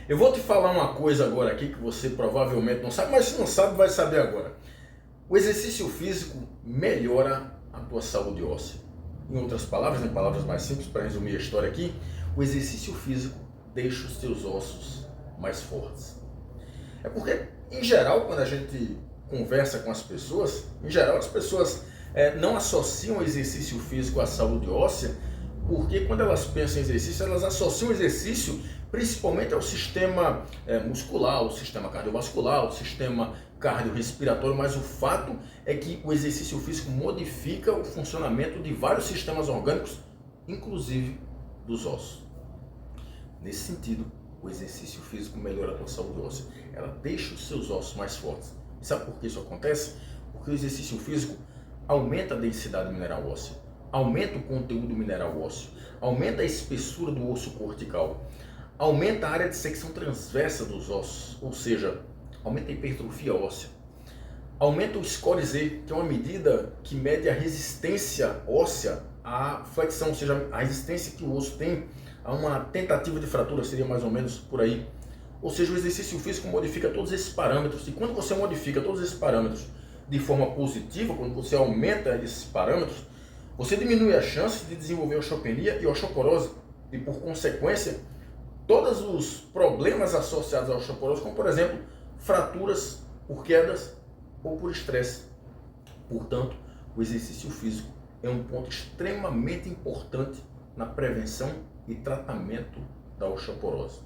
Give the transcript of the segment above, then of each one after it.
Eu vou te falar uma coisa agora aqui que você provavelmente não sabe, mas se não sabe, vai saber agora. O exercício físico melhora a tua saúde óssea. Em outras palavras, em palavras mais simples, para resumir a história aqui, o exercício físico deixa os teus ossos mais fortes. É porque, em geral, quando a gente conversa com as pessoas, em geral as pessoas não associam o exercício físico à saúde óssea, porque quando elas pensam em exercício, elas associam o exercício principalmente ao sistema muscular, ao sistema cardiovascular, ao sistema cardiorrespiratório, mas o fato é que o exercício físico modifica o funcionamento de vários sistemas orgânicos, inclusive dos ossos. Nesse sentido, o exercício físico melhora a tua saúde óssea. Ela deixa os seus ossos mais fortes. E sabe por que isso acontece? Porque o exercício físico aumenta a densidade mineral óssea, aumenta o conteúdo mineral ósseo, aumenta a espessura do osso cortical, aumenta a área de secção transversa dos ossos, ou seja, aumenta a hipertrofia óssea, aumenta o score Z, que é uma medida que mede a resistência óssea à flexão, ou seja, a resistência que o osso tem a uma tentativa de fratura, seria mais ou menos por aí. Ou seja, o exercício físico modifica todos esses parâmetros, e quando você modifica todos esses parâmetros de forma positiva, quando você aumenta esses parâmetros, você diminui as chances de desenvolver osteopenia e osteoporose, e por consequência, todos os problemas associados à osteoporose, como por exemplo, fraturas por quedas ou por estresse. Portanto, o exercício físico é um ponto extremamente importante na prevenção e tratamento da osteoporose.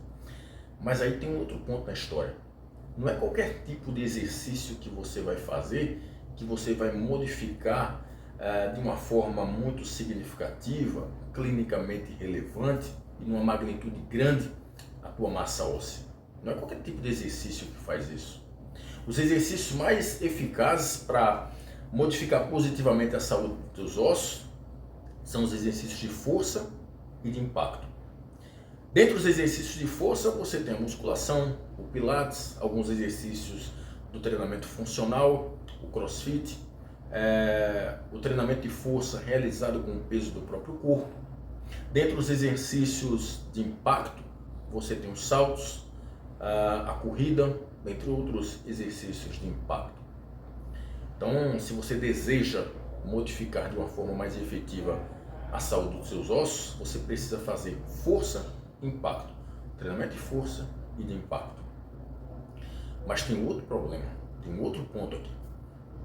Mas aí tem um outro ponto na história. Não é qualquer tipo de exercício que você vai fazer que você vai modificar de uma forma muito significativa, clinicamente relevante e numa magnitude grande a tua massa óssea. Não é qualquer tipo de exercício que faz isso. Os exercícios mais eficazes para modificar positivamente a saúde dos ossos são os exercícios de força e de impacto. Dentre os exercícios de força, você tem a musculação, o pilates, alguns exercícios do treinamento funcional, o crossfit, o treinamento de força realizado com o peso do próprio corpo. Dentre os exercícios de impacto, você tem os saltos, a corrida, dentre outros exercícios de impacto. Então, se você deseja modificar de uma forma mais efetiva a saúde dos seus ossos, você precisa fazer força e impacto, treinamento de força e de impacto. Mas tem outro problema, tem outro ponto aqui.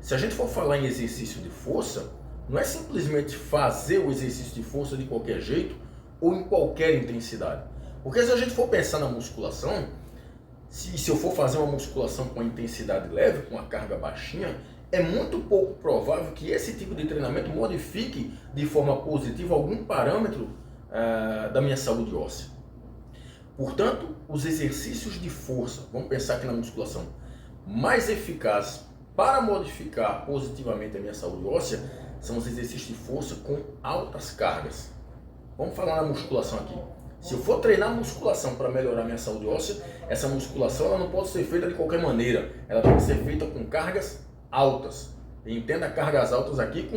Se a gente for falar em exercício de força, não é simplesmente fazer o exercício de força de qualquer jeito ou em qualquer intensidade. Porque se a gente for pensar na musculação, se eu for fazer uma musculação com uma intensidade leve, com uma carga baixinha, é muito pouco provável que esse tipo de treinamento modifique de forma positiva algum parâmetro da minha saúde óssea. Portanto, os exercícios de força, vamos pensar aqui na musculação, mais eficazes para modificar positivamente a minha saúde óssea, são os exercícios de força com altas cargas. Vamos falar na musculação aqui. Se eu for treinar musculação para melhorar minha saúde óssea, essa musculação ela não pode ser feita de qualquer maneira. Ela tem que ser feita com cargas altas. E entenda cargas altas aqui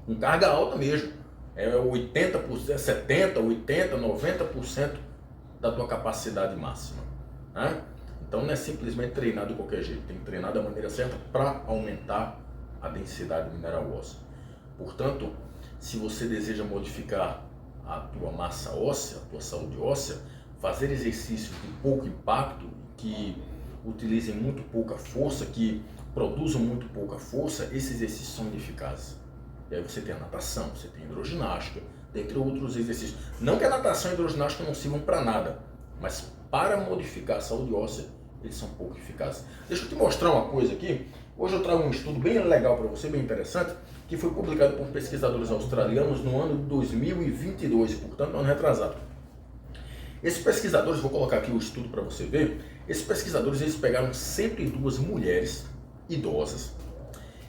com carga alta mesmo. É 80%, 70%, 80%, 90% da tua capacidade máxima. Né? Então não é simplesmente treinar de qualquer jeito. Tem que treinar da maneira certa para aumentar a densidade mineral óssea. Portanto, se você deseja modificar a tua massa óssea, a tua saúde óssea, fazer exercícios de pouco impacto, que utilizem muito pouca força, que produzam muito pouca força, esses exercícios são ineficazes. E aí você tem a natação, você tem a hidroginástica, dentre outros exercícios. Não que a natação e a hidroginástica não sirvam para nada, mas para modificar a saúde óssea, eles são pouco eficazes. Deixa eu te mostrar uma coisa aqui. Hoje eu trago um estudo bem legal para você, bem interessante, que foi publicado por pesquisadores australianos no ano de 2022, portanto, ano retrasado. Esses pesquisadores, vou colocar aqui o estudo para você ver, esses pesquisadores eles pegaram 102 mulheres idosas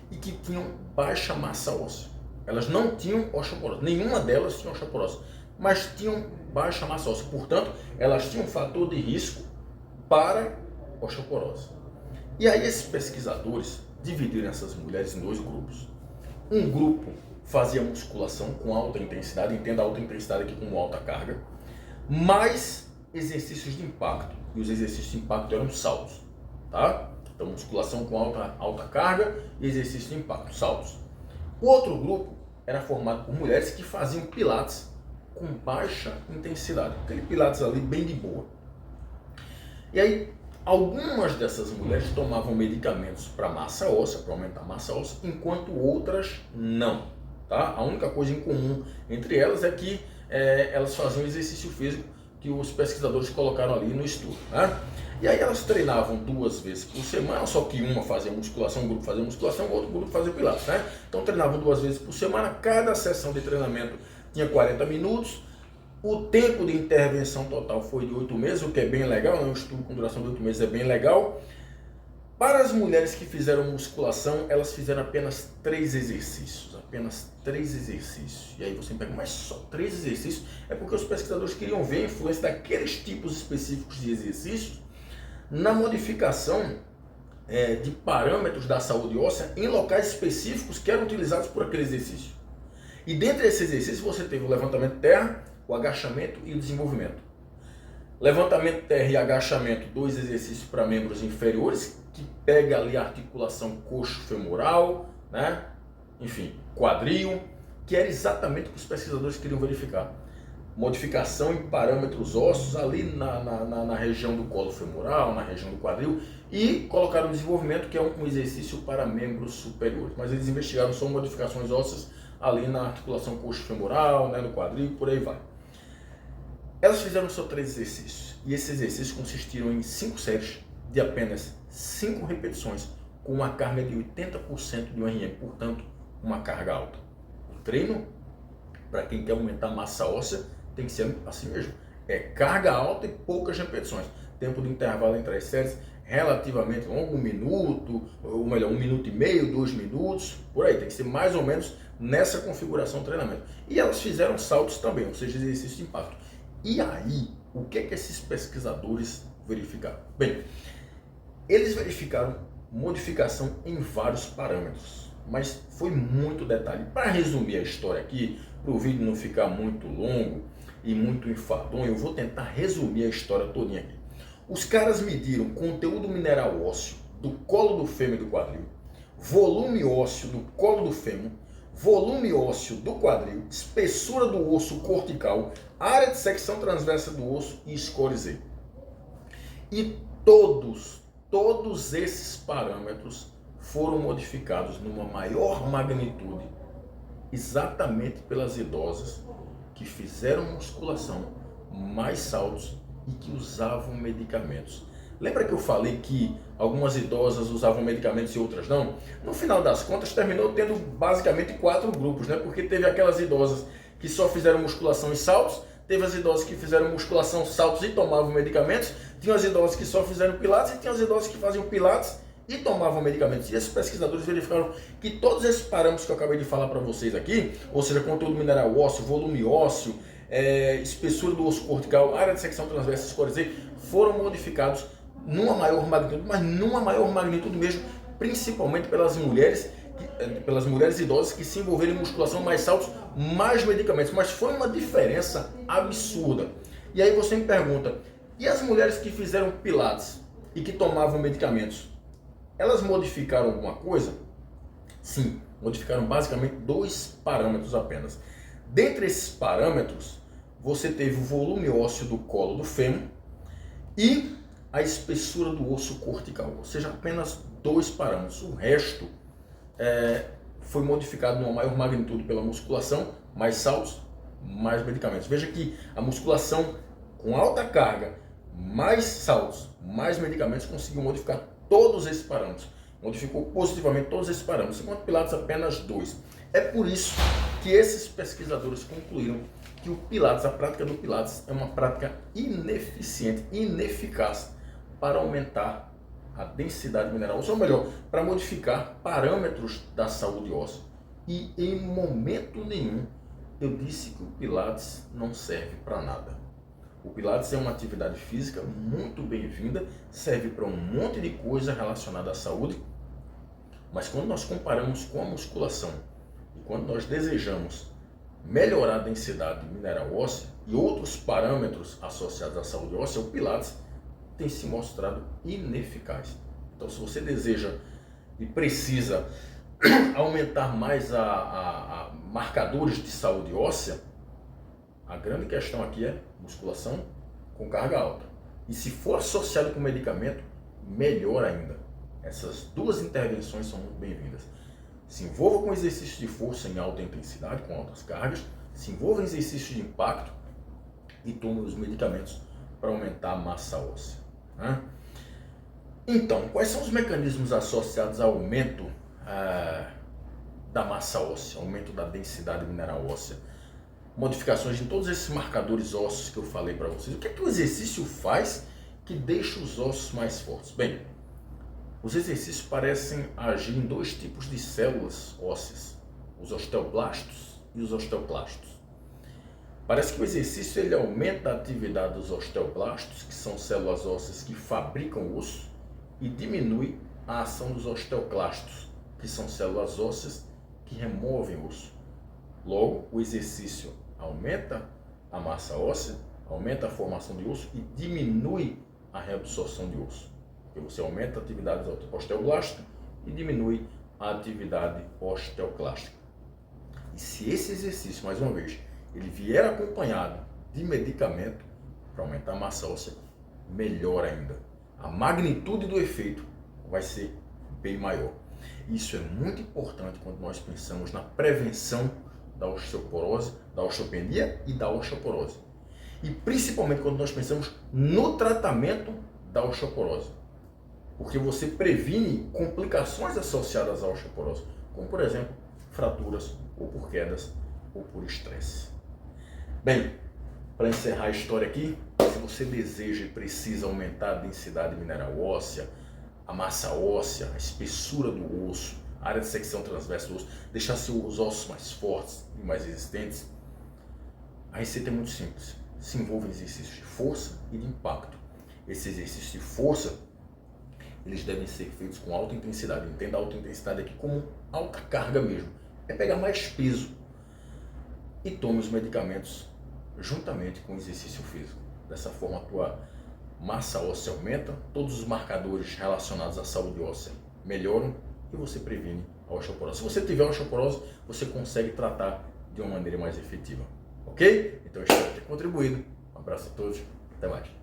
e que tinham baixa massa óssea. Elas não tinham osteoporose, nenhuma delas tinha osteoporose, mas tinham baixa massa óssea, portanto, elas tinham um fator de risco para osteoporose. E aí esses pesquisadores dividiram essas mulheres em dois grupos. Um grupo fazia musculação com alta intensidade, entenda alta intensidade aqui como alta carga, mas exercícios de impacto, e os exercícios de impacto eram saltos, tá? Então, musculação com alta carga e exercício de impacto, saltos. O outro grupo era formado por mulheres que faziam pilates com baixa intensidade, aquele pilates ali bem de boa. E aí, algumas dessas mulheres tomavam medicamentos para massa óssea, para aumentar a massa óssea, enquanto outras não, tá? A única coisa em comum entre elas é que elas faziam exercício físico que os pesquisadores colocaram ali no estudo, né? E aí elas treinavam 2 vezes por semana, só que uma fazia musculação, um grupo fazia musculação, o outro grupo fazia pilates, né? Então treinavam 2 vezes por semana, cada sessão de treinamento tinha 40 minutos, o tempo de intervenção total foi de 8 meses, o que é bem legal, né? Um estudo com duração de 8 meses é bem legal. Para as mulheres que fizeram musculação, elas fizeram apenas 3 exercícios, apenas 3 exercícios. E aí você me pergunta, mas só 3 exercícios? É porque os pesquisadores queriam ver a influência daqueles tipos específicos de exercícios na modificação de parâmetros da saúde óssea em locais específicos que eram utilizados por aquele exercício. E dentre esses exercícios você teve o levantamento de terra, o agachamento e o desenvolvimento. Levantamento de terra e agachamento, 2 exercícios para membros inferiores, que pega ali a articulação coxo-femoral, né? Enfim, quadril, que era exatamente o que os pesquisadores queriam verificar. Modificação em parâmetros ósseos ali na região do colo femoral, na região do quadril, e colocaram o desenvolvimento, que é um exercício para membros superiores. Mas eles investigaram só modificações ósseas ali na articulação coxo-femoral, né, no quadril, por aí vai. Elas fizeram só 3 exercícios, e esses exercícios consistiram em 5 séries de apenas 5 repetições, com uma carga de 80% de RM, portanto, uma carga alta. O treino, para quem quer aumentar a massa óssea, tem que ser assim mesmo. É carga alta e poucas repetições. Tempo de intervalo entre as séries relativamente longo, 1 minuto, ou melhor, 1 minuto e meio, 2 minutos, por aí. Tem que ser mais ou menos nessa configuração de treinamento. E elas fizeram saltos também, ou seja, exercício de impacto. E aí, o que esses pesquisadores verificaram? Bem, eles verificaram modificação em vários parâmetros, mas foi muito detalhe. Para resumir a história aqui, para o vídeo não ficar muito longo e muito enfadonho, eu vou tentar resumir a história todinha aqui. Os caras mediram conteúdo mineral ósseo do colo do fêmur e do quadril, volume ósseo do colo do fêmur, volume ósseo do quadril, espessura do osso cortical, área de secção transversa do osso e score Z. E todos esses parâmetros foram modificados numa maior magnitude exatamente pelas idosas que fizeram musculação, mais saltos e que usavam medicamentos. Lembra que eu falei que algumas idosas usavam medicamentos e outras não? No final das contas, terminou tendo basicamente 4 grupos, né? Porque teve aquelas idosas que só fizeram musculação e saltos, teve as idosas que fizeram musculação, saltos e tomavam medicamentos, tinha as idosas que só fizeram pilates e tinha as idosas que faziam pilates e tomavam medicamentos. E esses pesquisadores verificaram que todos esses parâmetros que eu acabei de falar para vocês aqui, ou seja, conteúdo mineral ósseo, volume ósseo, espessura do osso cortical, área de secção transversa, score Z, foram modificados numa maior magnitude, mas numa maior magnitude mesmo, principalmente pelas mulheres idosas que se envolveram em musculação, mais saltos, mais medicamentos. Mas foi uma diferença absurda. E aí você me pergunta, e as mulheres que fizeram pilates e que tomavam medicamentos, elas modificaram alguma coisa? Sim, modificaram basicamente 2 parâmetros apenas. Dentre esses parâmetros, você teve o volume ósseo do colo do fêmur e a espessura do osso cortical, ou seja, apenas 2 parâmetros. O resto foi modificado numa maior magnitude pela musculação, mais saltos, mais medicamentos. Veja que a musculação com alta carga, mais saltos, mais medicamentos, conseguiu modificar todos esses parâmetros. Modificou positivamente todos esses parâmetros, enquanto Pilates apenas 2. É por isso que esses pesquisadores concluíram que o Pilates, a prática do Pilates, é uma prática ineficiente, ineficaz para aumentar a densidade mineral, ou melhor, para modificar parâmetros da saúde óssea. E em momento nenhum eu disse que o Pilates não serve para nada. O Pilates é uma atividade física muito bem-vinda, serve para um monte de coisa relacionada à saúde, mas quando nós comparamos com a musculação e quando nós desejamos melhorar a densidade mineral óssea e outros parâmetros associados à saúde óssea, o Pilates tem se mostrado ineficaz. Então, se você deseja e precisa aumentar mais a marcadores de saúde óssea, a grande questão aqui é musculação com carga alta. E se for associado com medicamento, melhor ainda. Essas duas intervenções são muito bem-vindas. Se envolva com exercícios de força em alta intensidade, com altas cargas, se envolva em exercícios de impacto e tome os medicamentos para aumentar a massa óssea. Né? Então, quais são os mecanismos associados ao aumento da massa óssea, aumento da densidade mineral óssea? Modificações em todos esses marcadores ósseos que eu falei para vocês. O que é que o exercício faz que deixa os ossos mais fortes? Bem, os exercícios parecem agir em dois tipos de células ósseas, os osteoblastos e os osteoclastos. Parece que o exercício ele aumenta a atividade dos osteoblastos, que são células ósseas que fabricam osso, e diminui a ação dos osteoclastos, que são células ósseas que removem osso. Logo, o exercício aumenta a massa óssea, aumenta a formação de osso e diminui a reabsorção de osso. Porque você aumenta a atividade osteoblástica e diminui a atividade osteoclástica. E se esse exercício, mais uma vez, ele vier acompanhado de medicamento para aumentar a massa óssea, melhor ainda. A magnitude do efeito vai ser bem maior. Isso é muito importante quando nós pensamos na prevenção da osteoporose, da osteopenia e da osteoporose. E principalmente quando nós pensamos no tratamento da osteoporose. Porque você previne complicações associadas à osteoporose, como por exemplo, fraturas, ou por quedas, ou por estresse. Bem, para encerrar a história aqui, se você deseja e precisa aumentar a densidade mineral óssea, a massa óssea, a espessura do osso, a área de secção transversa do osso, deixar seus ossos mais fortes e mais resistentes, a receita é muito simples. Se envolve em exercícios de força e de impacto. Esses exercícios de força, eles devem ser feitos com alta intensidade. Entenda a alta intensidade aqui como alta carga mesmo. É pegar mais peso. E tome os medicamentos juntamente com o exercício físico. Dessa forma, a tua massa óssea aumenta, todos os marcadores relacionados à saúde óssea melhoram e você previne a osteoporose. Se você tiver osteoporose, você consegue tratar de uma maneira mais efetiva. Ok? Então, eu espero ter contribuído. Um abraço a todos. Até mais.